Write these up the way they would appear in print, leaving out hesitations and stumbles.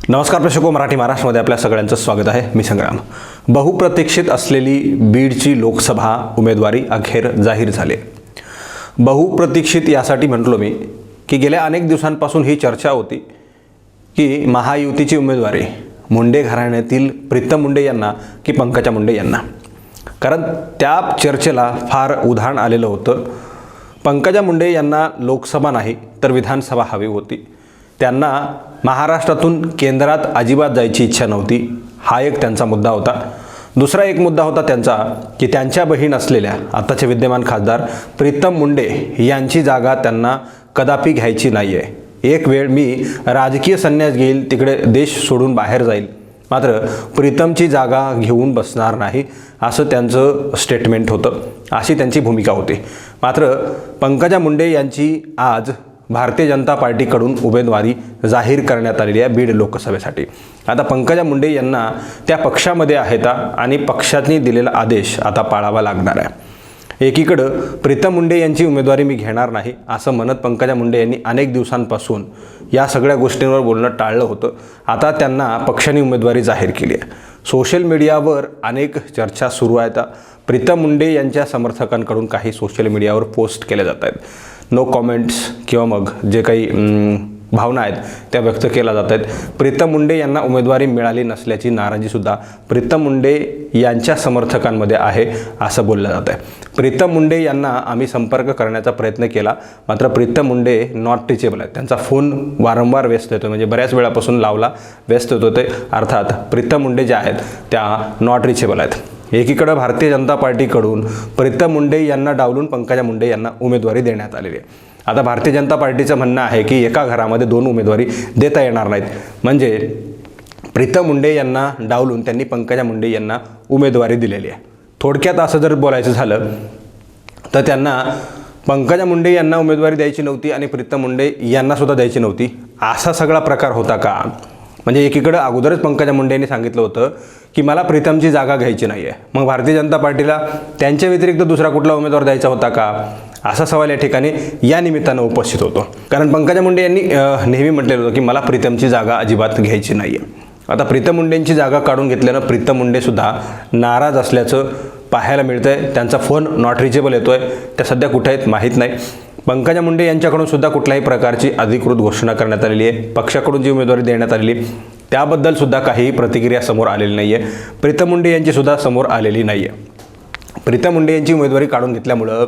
नमस्कार प्रेक्षको, मराठी महाराष्ट्रामध्ये आपल्या सगळ्यांचं स्वागत आहे. मी संग्राम. बहुप्रतीक्षित असलेली बीडची लोकसभा उमेदवारी अखेर जाहीर झाली. बहुप्रतीक्षित यासाठी म्हटलो मी की गेल्या अनेक दिवसांपासून ही चर्चा होती की महायुतीची उमेदवारी मुंडे घराण्यातील प्रीतम मुंडे यांना की पंकजा मुंडे यांना. कारण त्या चर्चेला फार उधाण आलेलं होतं. पंकजा मुंडे यांना लोकसभा नाही तर विधानसभा हवी होती. त्यांना महाराष्ट्रातून केंद्रात अजिबात जायची इच्छा नव्हती. हा एक त्यांचा मुद्दा होता. दुसरा एक मुद्दा होता त्यांचा की त्यांच्या बहीण असलेल्या आताचे विद्यमान खासदार प्रीतम मुंडे यांची जागा त्यांना कदापि घ्यायची नाही आहे. एक वेळ मी राजकीय संन्यास घेईल, तिकडे देश सोडून बाहेर जाईल, मात्र प्रीतमची जागा घेऊन बसणार नाही, असं त्यांचं स्टेटमेंट होतं. अशी त्यांची भूमिका होती. मात्र पंकजा मुंडे यांची आज भारतीय जनता पार्टीकडून उमेदवारी जाहीर करण्यात आलेली आहे बीड लोकसभेसाठी. आता पंकजा मुंडे यांना त्या पक्षामध्ये आहेत आणि पक्षाने दिलेला आदेश आता पाळावा लागणार आहे. एकीकडं प्रीतम मुंडे यांची उमेदवारी मी घेणार नाही असं म्हणत पंकजा मुंडे यांनी अनेक दिवसांपासून या सगळ्या गोष्टींवर बोलणं टाळलं होतं. आता त्यांना पक्षाने उमेदवारी जाहीर केली आहे. सोशल मीडियावर अनेक चर्चा सुरू आहेत. प्रीतम मुंडे यांच्या समर्थकांकडून काही सोशल मीडियावर पोस्ट केल्या जात आहेत. नो कॉमेंट्स किंवा मग जे काही भावना आहेत त्या व्यक्त केल्या जात आहेत. प्रीतम मुंडे यांना उमेदवारी मिळाली नसल्याची नाराजीसुद्धा प्रीतम मुंडे यांच्या समर्थकांमध्ये आहे असं बोललं जात आहे. प्रीतम मुंडे यांना आम्ही संपर्क करण्याचा प्रयत्न केला, मात्र प्रीतम मुंडे नॉट रिचेबल आहेत. त्यांचा फोन वारंवार व्यस्त येतो, म्हणजे बऱ्याच वेळापासून लावला व्यस्त होतो ते. अर्थात प्रीतम मुंडे ज्या आहेत त्या नॉट रिचेबल आहेत. एकीकडे भारतीय जनता पार्टीकडून प्रीतम मुंडे यांना डावलून पंकजा मुंडे यांना उमेदवारी देण्यात आलेली आहे. आता भारतीय जनता पार्टीचं म्हणणं आहे की एका घरामध्ये दोन उमेदवारी देता येणार नाहीत, म्हणजे प्रीतम मुंडे यांना डावलून त्यांनी पंकजा मुंडे यांना उमेदवारी दिलेली आहे. थोडक्यात असं जर बोलायचं झालं तर त्यांना पंकजा मुंडे यांना उमेदवारी द्यायची नव्हती आणि प्रीतम मुंडे यांना सुद्धा द्यायची नव्हती. असा सगळा प्रकार होता का? म्हणजे एकीकडे अगोदरच पंकजा मुंडे यांनी सांगितलं होतं की मला प्रीतमची जागा घ्यायची नाही आहे, मग भारतीय जनता पार्टीला त्यांच्या व्यतिरिक्त दुसरा कुठला उमेदवार द्यायचा होता का, असा सवाल या ठिकाणी या निमित्तानं उपस्थित होतो. कारण पंकजा मुंडे यांनी नेहमी म्हटलेलं होतं की मला प्रीतमची जागा अजिबात घ्यायची नाही आहे. आता प्रीतम मुंडेंची जागा काढून घेतल्यानं प्रीतम मुंडेसुद्धा नाराज असल्याचं पाहायला मिळतं आहे. त्यांचा फोन नॉट रिचेबल येतो आहे. त्या सध्या कुठे आहेत माहीत नाही. पंकजा मुंडे यांच्याकडून सुद्धा कुठल्याही प्रकारची अधिकृत घोषणा करण्यात आलेली आहे. पक्षाकडून जी उमेदवारी देण्यात आलेली त्याबद्दल सुद्धा काही प्रतिक्रिया समोर आलेली नाही आहे. प्रीतम मुंडे यांची सुद्धा समोर आलेली नाही आहे. प्रीतम मुंडे यांची उमेदवारी काढून घेतल्यामुळं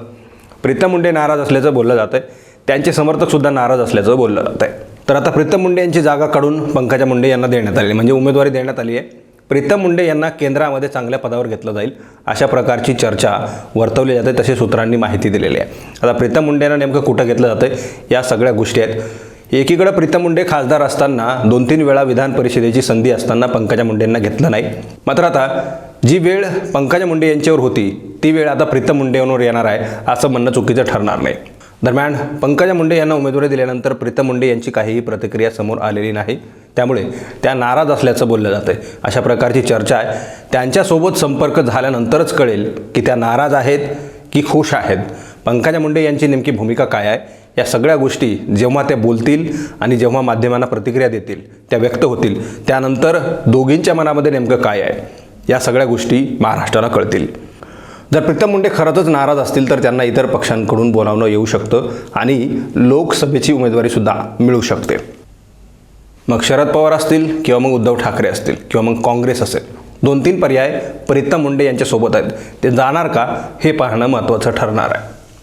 प्रीतम मुंडे नाराज असल्याचं बोललं जातं आहे. त्यांचे समर्थकसुद्धा नाराज असल्याचं बोललं जातं आहे. तर आता प्रीतम मुंडे यांची जागा काढून पंकजा मुंडे यांना देण्यात आली, म्हणजे उमेदवारी देण्यात आली आहे. प्रीतम मुंडे यांना केंद्रामध्ये चांगल्या पदावर घेतलं जाईल अशा प्रकारची चर्चा वर्तवली जाते, तसे सूत्रांनी माहिती दिलेली आहे. आता प्रीतम मुंडे यांना नेमकं कुठं घेतलं जातं या सगळ्या गोष्टी आहेत. एकीकडे प्रीतम मुंडे खासदार असताना 2-3 वेळा विधान परिषदेची संधी असताना पंकजा मुंडेंना घेतलं नाही. मात्र आता जी वेळ पंकजा मुंडे यांच्यावर होती ती वेळ आता प्रीतम मुंडेंवर येणार आहे असं म्हणणं चुकीचं ठरणार नाही. दरम्यान पंकजा मुंडे यांना उमेदवारी दिल्यानंतर प्रीतम मुंडे यांची काहीही प्रतिक्रिया समोर आलेली नाही. त्यामुळे त्या नाराज असल्याचं बोललं जातं आहे. अशा प्रकारची चर्चा आहे. त्यांच्यासोबत संपर्क झाल्यानंतरच कळेल की त्या नाराज आहेत की खुश आहेत. पंकजा मुंडे यांची नेमकी भूमिका काय आहे या सगळ्या गोष्टी जेव्हा ते बोलतील आणि जेव्हा माध्यमांना प्रतिक्रिया देतील, त्या व्यक्त होतील, त्यानंतर दोघींच्या मनामध्ये नेमकं काय आहे या सगळ्या गोष्टी महाराष्ट्राला कळतील. जर प्रीतम मुंडे खरंच नाराज असतील तर त्यांना इतर पक्षांकडून बोलावणं येऊ शकतं आणि लोकसभेची उमेदवारीसुद्धा मिळू शकते. मग शरद पवार असतील किंवा मग उद्धव ठाकरे असतील किंवा मग काँग्रेस असेल, 2-3 पर्याय प्रीतम मुंडे यांच्यासोबत आहेत. ते जाणार का हे पाहणं महत्त्वाचं ठरणार आहे.